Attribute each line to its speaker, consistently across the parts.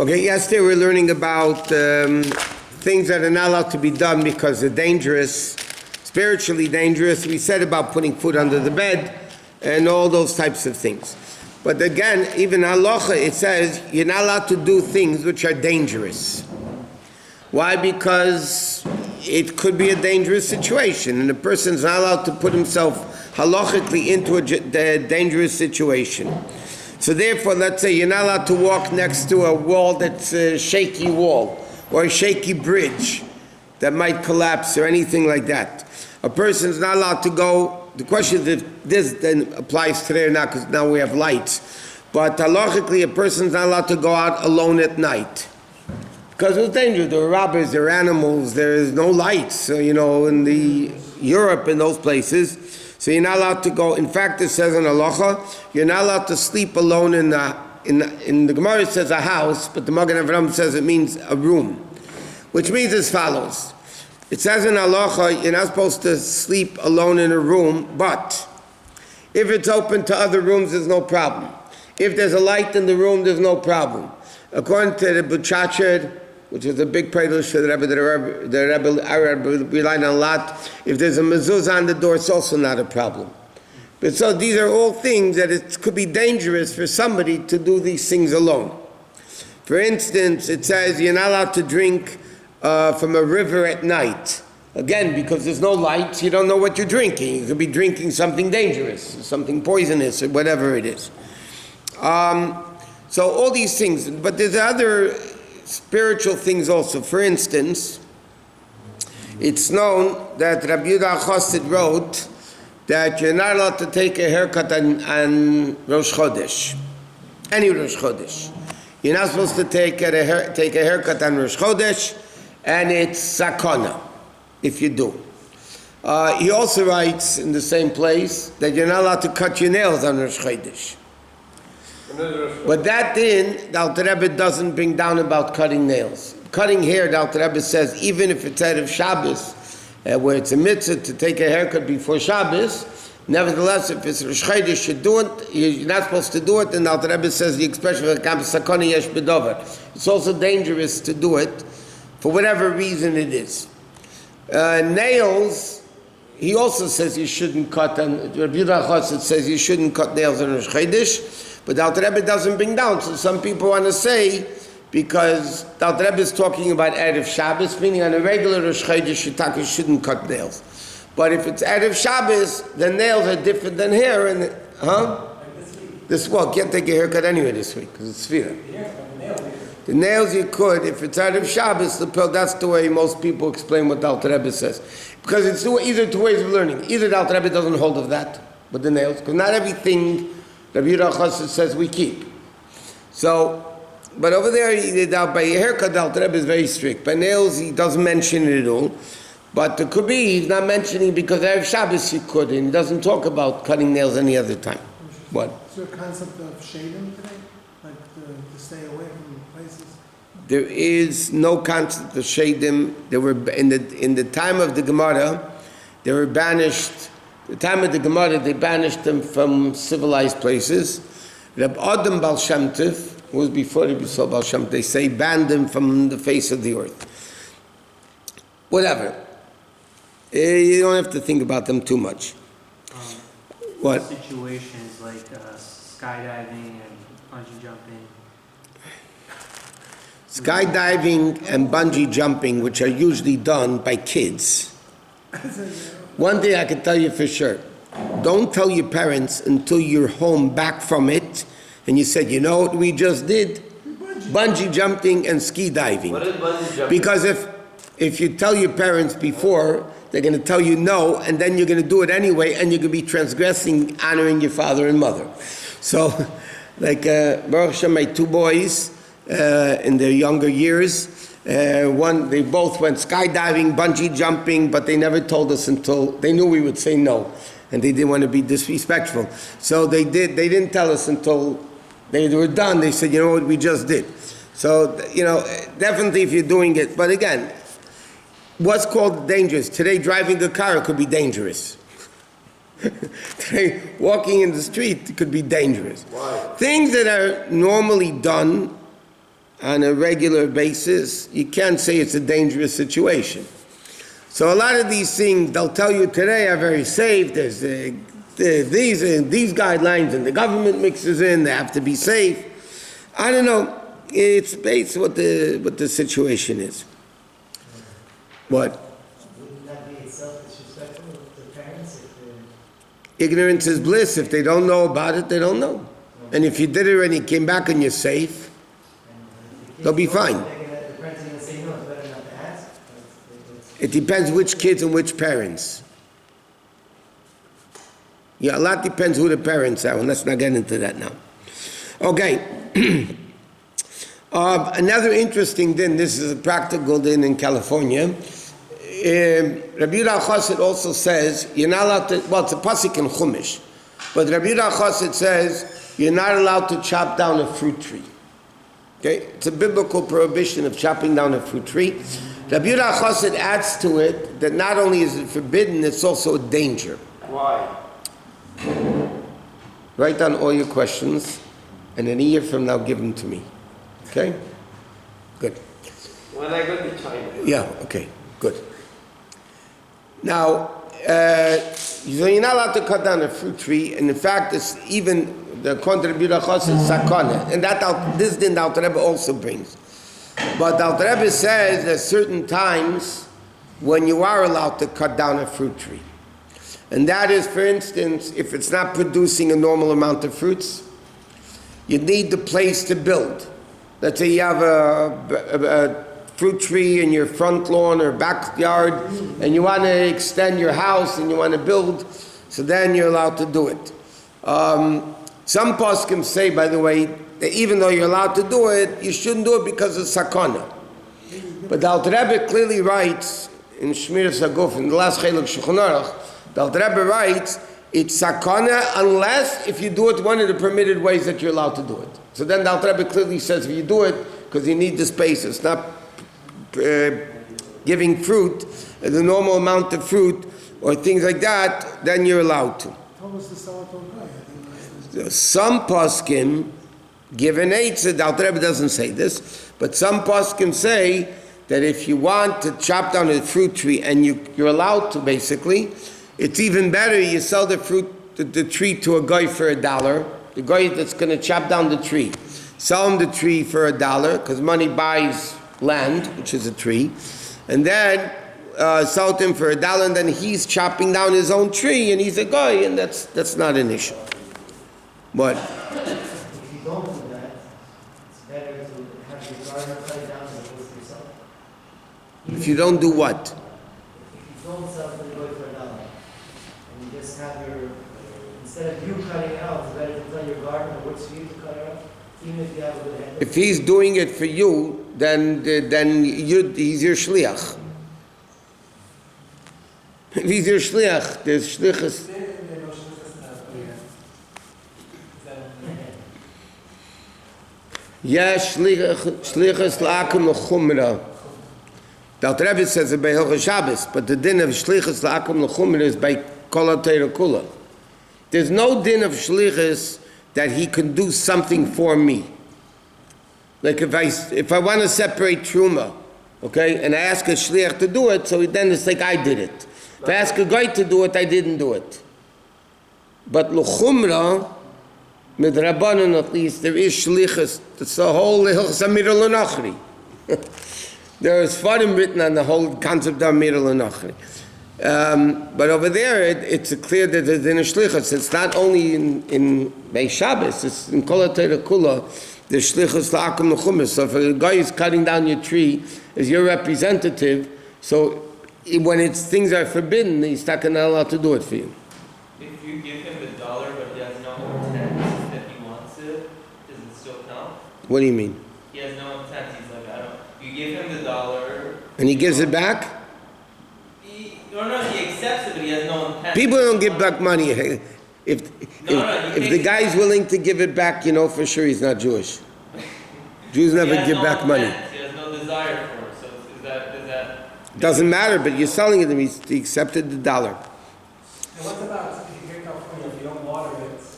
Speaker 1: Okay, yesterday we're learning about things that are not allowed to be done because they're dangerous, spiritually dangerous. We said about putting food under the bed and all those types of things. But again, even halacha, it says you're not allowed to do things which are dangerous. Why? Because it could be a dangerous situation, and the person's not allowed to put himself halachically into a dangerous situation. So therefore, let's say you're not allowed to walk next to a wall that's a shaky wall, or a shaky bridge that might collapse, or anything like that. A person's not allowed to go. The question is if this then applies today or not, because now we have lights. But halachically, a person's not allowed to go out alone at night. Because it's dangerous. There are robbers, there are animals, there is no lights, so, in the Europe and those places. So you're not allowed to go. In fact, it says in halacha, you're not allowed to sleep alone in the Gemara it says a house, but the Magen Avraham says it means a room, which means as follows. It says in halacha, you're not supposed to sleep alone in a room, but if it's open to other rooms, there's no problem. If there's a light in the room, there's no problem. According to the Butchached, which is a big prelude to the Rebbe relied on a lot, if there's a mezuzah on the door, it's also not a problem. But so these are all things that it could be dangerous for somebody to do these things alone. For instance, it says you're not allowed to drink from a river at night. Again, because there's no lights, you don't know what you're drinking. You could be drinking something dangerous, something poisonous, or whatever it is. So all these things, but there's other spiritual things also. For instance, it's known that Rabbi Yehuda Chassid wrote that you're not allowed to take a haircut on Rosh Chodesh, any Rosh Chodesh. You're not supposed to take a haircut on Rosh Chodesh, and it's sakana if you do. He also writes in the same place that you're not allowed to cut your nails on Rosh Chodesh. But that din, the Alter Rebbe doesn't bring down about cutting nails. Cutting hair, the Alter Rebbe says, even if it's out of Shabbos, where it's a mitzvah to take a haircut before Shabbos, nevertheless, if it's Rosh Chodesh, you do it, you're not supposed to do it, and the Alter Rebbe says the expression, sakana yesh bedover. It's also dangerous to do it, for whatever reason it is. Nails, he also says you shouldn't cut, and Rabbi Yehuda Chassid says you shouldn't cut nails on Rosh Chodesh. But the Alter Rebbe doesn't bring down. So some people want to say, because the Alter Rebbe is talking about Erev Shabbos, meaning on a regular Rosh Chodesh, you shouldn't cut nails. But if it's Erev Shabbos, the nails are different than hair. And this week. You can't take a haircut anyway this week, because it's Sfira. The nails you could, if it's Erev Shabbos, that's the way most people explain what the Alter Rebbe says. Because it's either two ways of learning. Either the Alter Rebbe doesn't hold of that, with the nails, because not everything Rabbi Yehuda Chassid says we keep. So, but over there, by a haircut, the Alter Rebbe is very strict. By nails, he doesn't mention it at all. But it could be he's not mentioning because Erev Shabbos he could, and he doesn't talk about cutting nails any other time. What? Is there a concept of shaving today? Like to stay away from places? There is no concept of shadim. There were in the time of the Gemara, they were banished. The time of the Gemara, they banished them from civilized places. Reb Adam Baal Shem Tov, who was before Rabbi Yisrael Baal Shem Tov, they say banned them from the face of the earth. Whatever. You don't have to think about them too much. What?
Speaker 2: Situations like skydiving and bungee jumping.
Speaker 1: Skydiving and bungee jumping, which are usually done by kids. One thing I can tell you for sure, don't tell your parents until you're home back from it and you said, you know what we just did? Bungee jumping and ski diving.
Speaker 3: What is bungee jumping?
Speaker 1: Because if you tell your parents before, they're going to tell you no, and then you're going to do it anyway, and you're going to be transgressing, honoring your father and mother. So, like Baruch Hashem, my two boys in their younger years, they both went skydiving, bungee jumping, but they never told us until they knew we would say no, and they didn't want to be disrespectful. So they didn't tell us until they were done. They said, you know what we just did. So, definitely if you're doing it, but again, what's called dangerous? Today driving a car could be dangerous. Today walking in the street could be dangerous.
Speaker 3: Why?
Speaker 1: Things that are normally done on a regular basis, you can't say it's a dangerous situation. So a lot of these things they'll tell you today are very safe. There's these guidelines, and the government mixes in. They have to be safe. I don't know. It's based what the situation is. What?
Speaker 3: Wouldn't that be itself disrespectful to parents if
Speaker 1: Ignorance is bliss. If they don't know about it, they don't know. And if you did it and you came back and you're safe, they'll be fine.
Speaker 3: the parents are going to say no, it's better not to ask?
Speaker 1: It depends which kids and which parents. Yeah, a lot depends who the parents are, and let's not get into that now. Okay. Another interesting din, this is a practical din in California. Rabbi Yehuda Chassid also says, you're not allowed to, well, it's a pasuk in Chumash, but Rabbi Yehuda Chassid says, you're not allowed to chop down a fruit tree. Okay? It's a biblical prohibition of chopping down a fruit tree. Rabbi Yehuda Chassid adds to it that not only is it forbidden, it's also a danger.
Speaker 2: Why?
Speaker 1: Write down all your questions, and in a year from now, give them to me. Okay? Good.
Speaker 2: When I go to China.
Speaker 1: Yeah, okay, good. Now, so you're not allowed to cut down a fruit tree, and in fact, it's even the according to Rabbi Yehuda Chassid sakana, and this din the Alter Rebbe also brings. But the Alter Rebbe says there's certain times when you are allowed to cut down a fruit tree. And that is, for instance, if it's not producing a normal amount of fruits, you need the place to build. Let's say you have a fruit tree in your front lawn or backyard, and you want to extend your house and you want to build, so then you're allowed to do it. Some poskim say, by the way, that even though you're allowed to do it, you shouldn't do it because of sakana. But the Alter Rebbe clearly writes in Shmiras Haguf, in the last Chelek Shulchan Aruch, the Alter Rebbe writes, it's sakana unless if you do it one of the permitted ways that you're allowed to do it. So then the Alter Rebbe clearly says if you do it because you need the space, it's not giving fruit, the normal amount of fruit or things like that, then you're allowed to. Some poskim give an eitzah, the Alter Rebbe doesn't say this, but some poskim say that if you want to chop down a fruit tree and you're allowed to basically, it's even better you sell the tree to a guy for $1, the guy that's going to chop down the tree. Sell him the tree for $1 because money buys land, which is a tree, and then sell it to him for $1, and then he's chopping down his own tree and he's a guy, and that's not an issue. But
Speaker 3: If you don't do that, it's better to have your gardener cut it down and do it yourself.
Speaker 1: if you don't do what?
Speaker 3: If you don't sell to the guy for $1, and you just have your, instead of you cutting it out, it's better to tell your gardener it works for you to cut it out, even if you have a good head.
Speaker 1: If he's doing it for you, then he's your shliach. If he's your shliach, there's shlichus. Yes, shlichus la'akum l'chumra. The Alter Rebbe says it by Hilchos Shabbos, but the din of shlichus la'akum l'chumra is by kol ha'teira kula. There's no din of shlichus that he can do something for me. Like if I want to separate truma, okay, and I ask a shliach to do it, so then it's like I did it. If I ask a guy to do it, I didn't do it. But l'chumra, Vaad Rabbonim at least, there is shlichus. It's the whole Hilchos Amira L'Nochri. There is Farim written on the whole concept of Amira L'Nochri. But over there, it's clear that there's in a shlichus. It's not only in Bais Shabbos, it's in Kol HaTorah Kula, the shlichus la'akum l'chumis. So if a guy is cutting down your tree as your representative, so when things are forbidden, he's not allowed to do it for you.
Speaker 4: If you give him $1 but he has no intent that he wants it, does it still count?
Speaker 1: What do you mean?
Speaker 4: He has no intent. He's like, I don't. You give him the $1.
Speaker 1: And he gives it back?
Speaker 4: He accepts it, but he has no intent.
Speaker 1: People don't give back money. If the guy's willing to give it back, you know for sure he's not Jewish. Jews never give back money.
Speaker 4: He has no desire for it. So is that
Speaker 1: Doesn't matter, but you're selling it to him. He accepted the $1.
Speaker 5: And what's about if you get California, if you don't water it, it's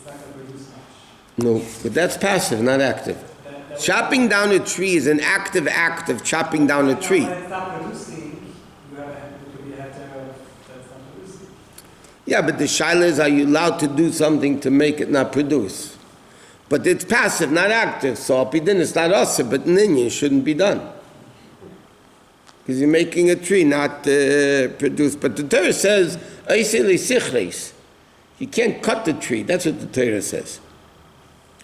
Speaker 5: not going to produce much?
Speaker 1: No, but that's passive, not active.
Speaker 5: That
Speaker 1: Chopping down a tree is an active act of chopping down a tree.
Speaker 5: When it's not producing, you have to that's not producing.
Speaker 1: Yeah, but the shaila is, are you allowed to do something to make it not produce? But it's passive, not active. So Al Pi Din, it's not asa, but ninyan shouldn't be done. Because you're making a tree not produce. But the Torah says, you can't cut the tree. That's what the Torah says.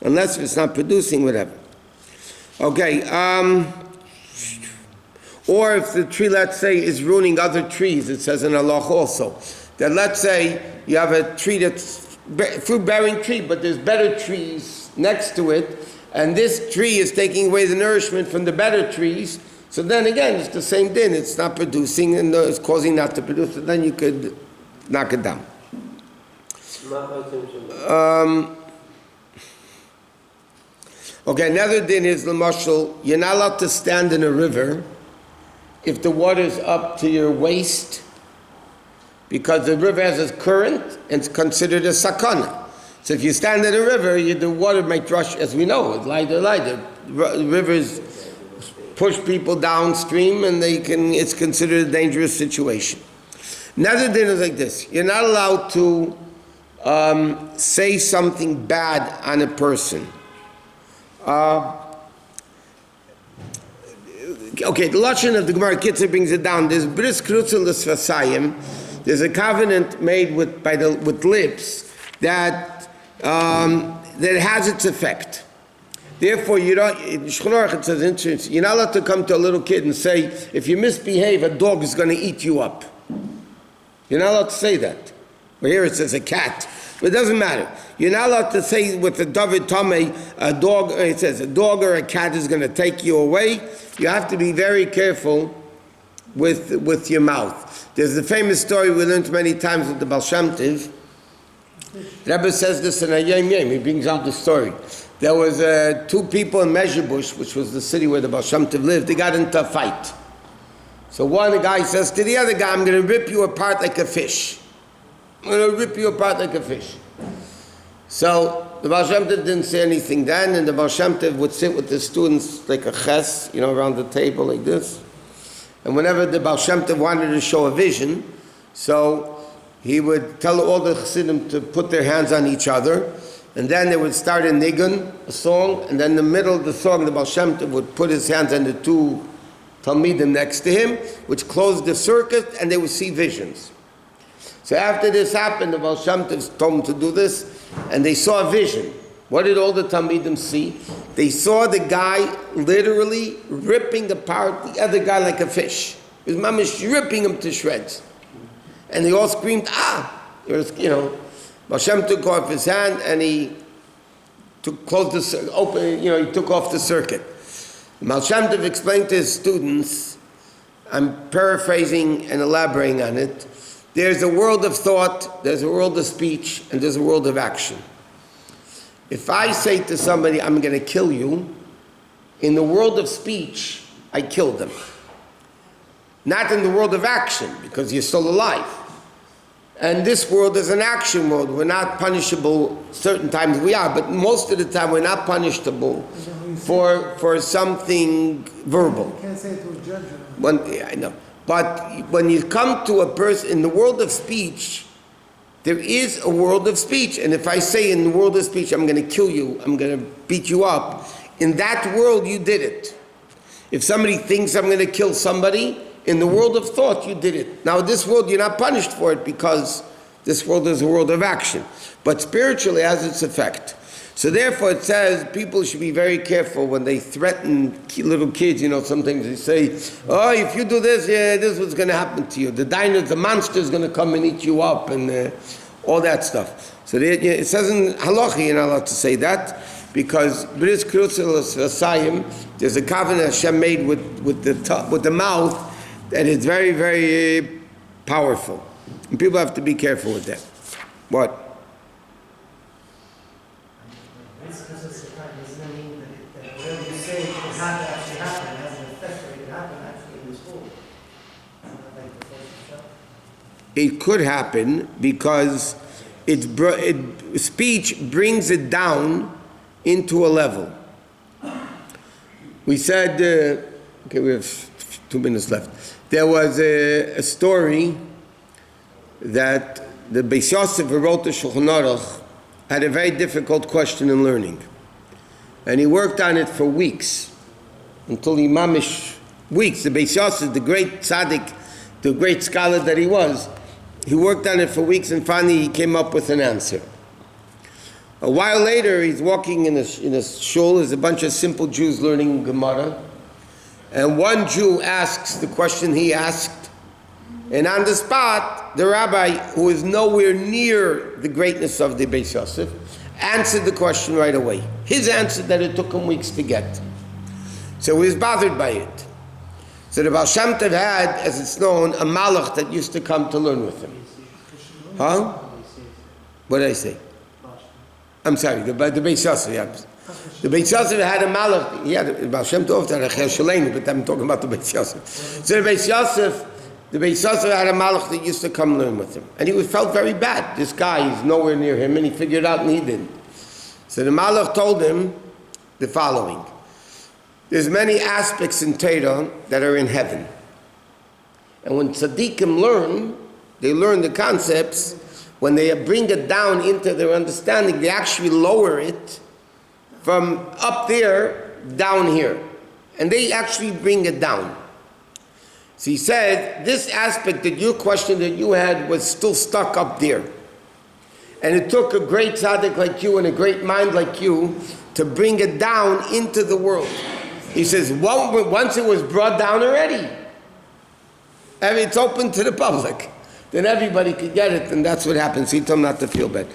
Speaker 1: Unless it's not producing, whatever. Okay, or if the tree, let's say, is ruining other trees, it says in halacha also, that let's say you have a tree that's fruit-bearing tree, but there's better trees next to it, and this tree is taking away the nourishment from the better trees, so then again, it's the same din, it's not producing and it's causing not to produce, so then you could knock it down. Okay, another din is, l'mashal, you're not allowed to stand in a river if the water's up to your waist, because the river has a current and it's considered a sakana. So if you stand in a river, the water might rush, as we know, it's lighter. Rivers push people downstream and it's considered a dangerous situation. Another din is like this, you're not allowed to say something bad on a person. Okay, the lashon of the Gemara Kitzur brings it down. There's bris krutzel l'svasayim. There's a covenant made with lips that has its effect. Therefore, you don't. In Shulchan Aruch it says, interesting, you're not allowed to come to a little kid and say, if you misbehave, a dog is going to eat you up. You're not allowed to say that. Well, here it says a cat. But it doesn't matter. You're not allowed to say with the David Tomei, a dog, it says a dog or a cat is going to take you away. You have to be very careful with your mouth. There's the famous story we learned many times with the Baal Shem Tov. Rebbe says this in a Yom Yom, he brings out the story. There was two people in Mezhebush, which was the city where the Baal Shem Tov lived, they got into a fight. So one guy says to the other guy, I'm going to rip you apart like a fish. I'm going to rip you apart like a fish. So the Baal Shem Tov didn't say anything then, and the Baal Shem Tov would sit with the students like a ches, around the table like this. And whenever the Baal Shem Tov wanted to show a vision, so he would tell all the Chassidim to put their hands on each other, and then they would start a nigun, a song, and then in the middle of the song, the Baal Shem Tov would put his hands on the two Talmidim next to him, which closed the circuit, and they would see visions. So after this happened, the Baal Shem Tov told them to do this, and they saw a vision. What did all the Talmidim see? They saw the guy literally ripping apart the other guy like a fish. His mamish ripping him to shreds. And they all screamed, ah! Baal Shem took off his hand and he took off the circuit. Baal Shem Tov explained to his students, I'm paraphrasing and elaborating on it, there's a world of thought, there's a world of speech, and there's a world of action. If I say to somebody, I'm going to kill you, in the world of speech, I kill them. Not in the world of action, because you're still alive. And this world is an action world. We're not punishable. Certain times we are, but most of the time we're not punishable for something verbal.
Speaker 5: You can't say it to a judge.
Speaker 1: Yeah, I know. But when you come to a person in the world of speech, there is a world of speech. And if I say in the world of speech, I'm going to kill you, I'm going to beat you up, in that world you did it. If somebody thinks I'm going to kill somebody, in the world of thought you did it. Now this world you're not punished for it because this world is a world of action. But spiritually it has its effect. So therefore it says people should be very careful when they threaten little kids. Sometimes they say, oh, if you do this, this is what's going to happen to you. The monster is going to come and eat you up and all that stuff. So it says in halacha you're not allowed to say that because bris krutzel l'svasayim, there's a covenant Hashem made with the mouth that is very, very powerful. And people have to be careful with that. What?
Speaker 3: Doesn't mean that whatever you say can actually happen, it has an effect, or it can happen actually in this world. Like the first shot.
Speaker 1: It could happen because speech brings it down into a level. We said, okay, we have 2 minutes left. There was a story that the Bais Yosef who wrote the Shulchan Aruch had a very difficult question in learning. And he worked on it for weeks, until he mamish weeks. The Bais Yosef, the great tzaddik, the great scholar that he was, he worked on it for weeks and finally he came up with an answer. A while later, he's walking in a shul. There's a bunch of simple Jews learning Gemara. And one Jew asks the question he asked. And on the spot, the rabbi, who is nowhere near the greatness of the Bais Yosef, answered the question right away. His answer that it took him weeks to get. So he was bothered by it. So the Baal Shem Tov had, as it's known, a malach that used to come to learn with him. Huh? What did I say? I'm sorry, the Bais Yosef, yeah. The Bais Yosef had a malach, yeah, the Baal Shem Tov had a cher shalenu, but I'm talking about the Bais Yosef. So the Bais Yosef had a malach that used to come learn with him. And he felt very bad. This guy is nowhere near him, and he figured out and he didn't. So the malach told him the following. There's many aspects in Torah that are in heaven. And when tzaddikim learn, they learn the concepts. When they bring it down into their understanding, they actually lower it from up there down here. And they actually bring it down. So he said, this aspect that your question that you had was still stuck up there. And it took a great tzaddik like you and a great mind like you to bring it down into the world. He says, once it was brought down already, and it's open to the public, then everybody could get it, and that's what happens. He told him not to feel bad.